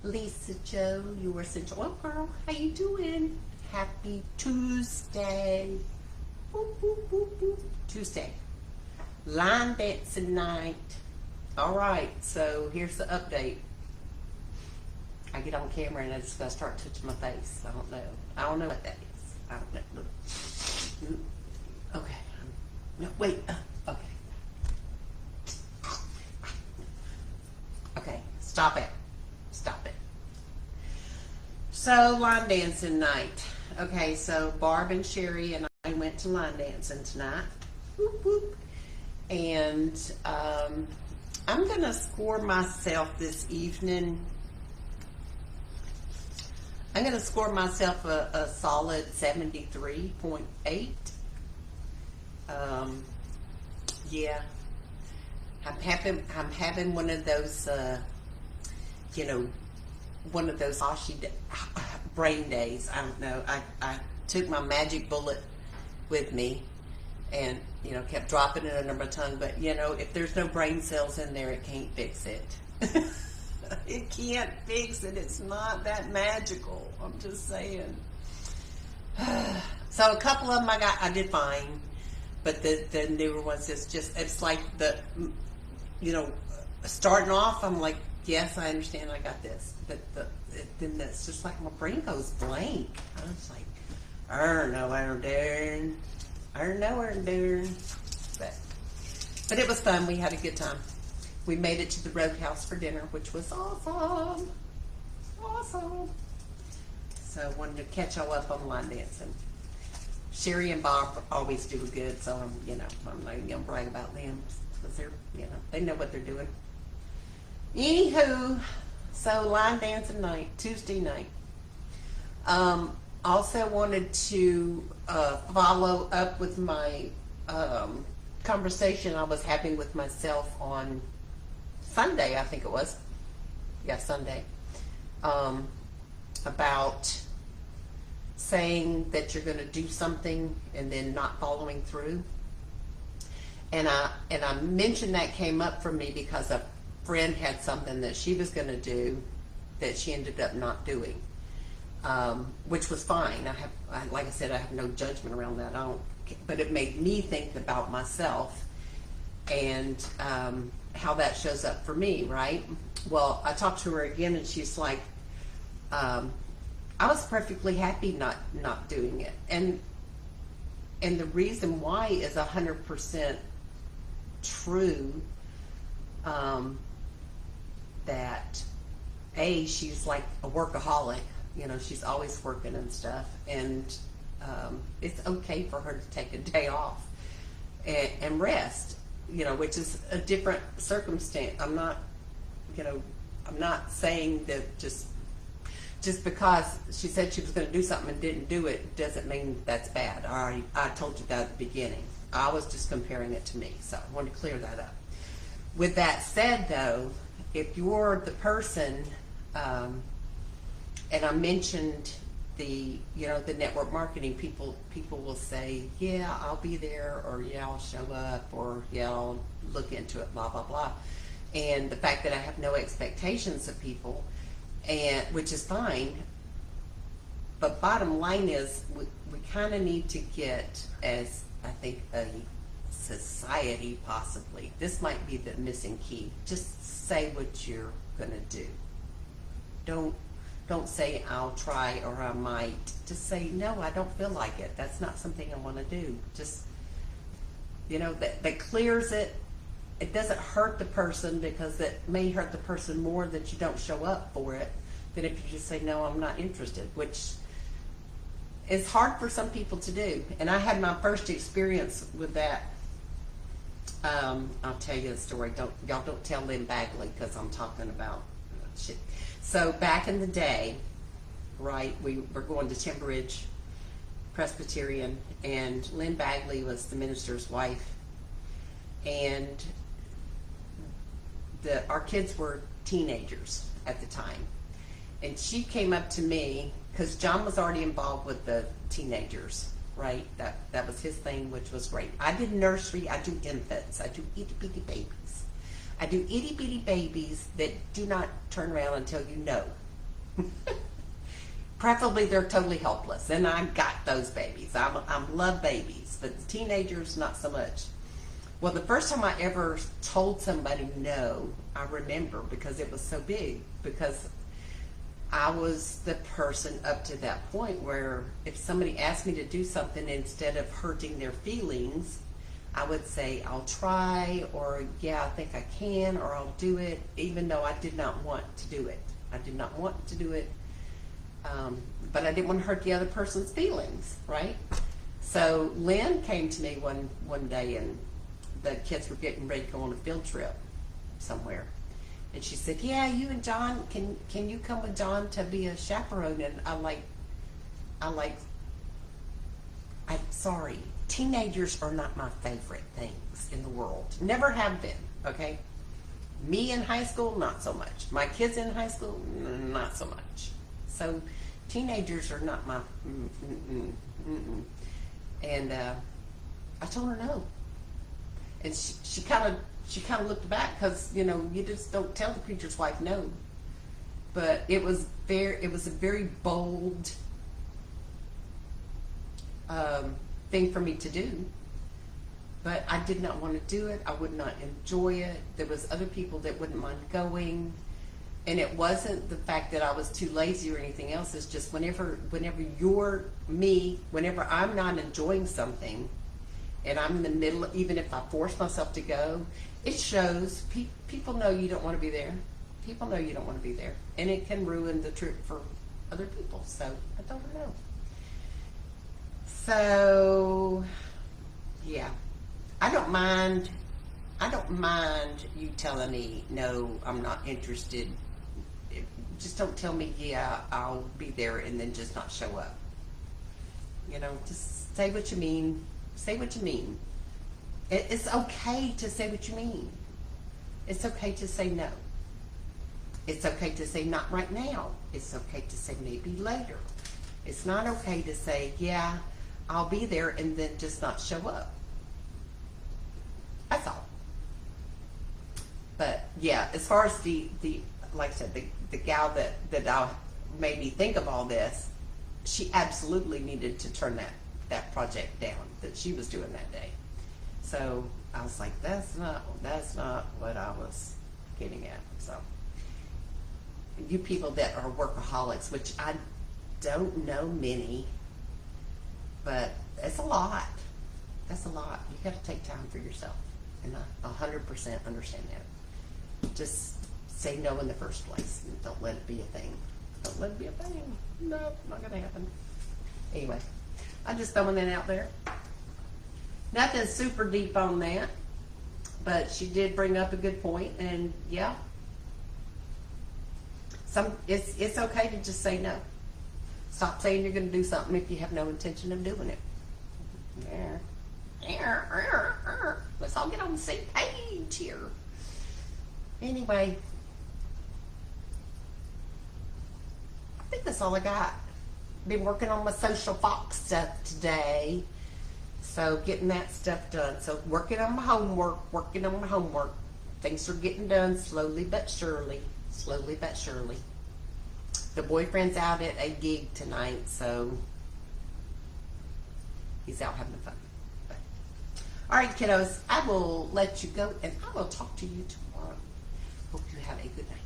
Lisa Joe, your essential oil girl. How you doing? Happy Tuesday. Boop, boop, boop, boop. Tuesday. Line dancing night. All right, so here's the update. I get on camera and I just gotta start touching my face. I don't know what that is. I don't know. Okay. No, wait. Okay. Okay. Stop it. So, line dancing night. Okay, so Barb and Sherry and I went to line dancing tonight. Whoop, whoop. And I'm going to score myself this evening. I'm going to score myself a solid 73.8. Yeah. I'm having one of those, one of those brain days. I don't know. I took my magic bullet with me and, kept dropping it under my tongue. But, if there's no brain cells in there, it can't fix it. It can't fix it. It's not that magical. I'm just saying. So a couple of them I did fine. But the newer ones, it's like starting off, I'm like, yes, I understand, I got this. But then it's just like my brain goes blank. I was like, I don't know what I'm doing. But it was fun. We had a good time. We made it to the Roadhouse for dinner, which was awesome. Awesome. So I wanted to catch y'all up on line dancing. Sherry and Bob always do good, so I'm not even gonna brag about them because they're, they know what they're doing. Anywho, so line dancing night, Tuesday night. Also wanted to follow up with my conversation I was having with myself on Sunday, I think it was. Yeah, Sunday. About saying that you're going to do something and then not following through. And I mentioned that came up for me because a friend had something that she was going to do that she ended up not doing, which was fine. Like I said, I have no judgment around that. But it made me think about myself and how that shows up for me, right? Well, I talked to her again, and she's like, I was perfectly happy not doing it, and the reason why is 100% true. That she's like a workaholic, she's always working and stuff, and it's okay for her to take a day off and rest, which is a different circumstance. I'm not saying that just because she said she was going to do something and didn't do it doesn't mean that's bad. I told you that at the beginning. I was just comparing it to me, so I wanted to clear that up. With that said, though, if you're the person, and I mentioned the network marketing people will say, yeah, I'll be there, or yeah, I'll show up, or yeah, I'll look into it, blah blah blah. And the fact that I have no expectations of people, and which is fine, but bottom line is we kind of need to get, as I think a society possibly, this might be the missing key, just say what you're gonna do. Don't say I'll try or I might. Just say, no, I don't feel like it. That's not something I want to do. Just, that clears it. It doesn't hurt the person, because it may hurt the person more that you don't show up for it than if you just say, no, I'm not interested, which is hard for some people to do. And I had my first experience with that. I'll tell you the story. Y'all don't tell Lynn Bagley, because I'm talking about shit. So back in the day, right, we were going to Timberidge Presbyterian, and Lynn Bagley was the minister's wife, and our kids were teenagers at the time, and she came up to me because John was already involved with the teenagers, right? That was his thing, which was great. I did nursery, I do infants, I do itty bitty babies. I do itty bitty babies that do not turn around and tell you no. Preferably they're totally helpless, and I got those babies. I love babies, but the teenagers, not so much. Well, the first time I ever told somebody no, I remember because it was so big, because I was the person up to that point where if somebody asked me to do something, instead of hurting their feelings, I would say, I'll try, or yeah, I think I can, or I'll do it, even though I did not want to do it. I did not want to do it, but I didn't want to hurt the other person's feelings, right? So Lynn came to me one day, and the kids were getting ready to go on a field trip somewhere. And she said, yeah, you and John, can you come with John to be a chaperone? And I'm sorry, teenagers are not my favorite things in the world. Never have been, okay? Me in high school, not so much. My kids in high school, not so much. So teenagers are not my, And I told her no. And she kind of looked back, because you know, you just don't tell the preacher's wife no. But it was a very bold thing for me to do. But I did not want to do it. I would not enjoy it. There was other people that wouldn't mind going, and it wasn't the fact that I was too lazy or anything else. It's just whenever I'm not enjoying something, and I'm in the middle, even if I force myself to go, it shows. People know you don't want to be there. People know you don't want to be there, and it can ruin the trip for other people. So I told her no. So yeah, I don't mind you telling me no, I'm not interested. Just don't tell me, yeah, I'll be there, and then just not show up. You know, just say what you mean. Say what you mean. It's okay to say what you mean. It's okay to say no. It's okay to say not right now. It's okay to say maybe later. It's not okay to say, yeah, I'll be there, and then just not show up. That's all. But yeah, as far as the like I said, the gal that made me think of all this, she absolutely needed to turn that project down that she was doing that day. So I was like, that's not what I was getting at. So you people that are workaholics, which I don't know many, but it's a lot. That's a lot. You got to take time for yourself, and I 100% understand that. Just say no in the first place, and don't let it be a thing. Don't let it be a thing. No, not gonna happen. Anyway, I'm just throwing that out there. Nothing super deep on that, but she did bring up a good point, and yeah, it's okay to just say no. Stop saying you're going to do something if you have no intention of doing it. Let's all get on the same page here. Anyway, I think that's all I got. Been working on my social fox stuff today, so getting that stuff done. So working on my homework. Things are getting done slowly but surely. The boyfriend's out at a gig tonight, so he's out having fun. But, all right, kiddos, I will let you go, and I will talk to you tomorrow. Hope you have a good night.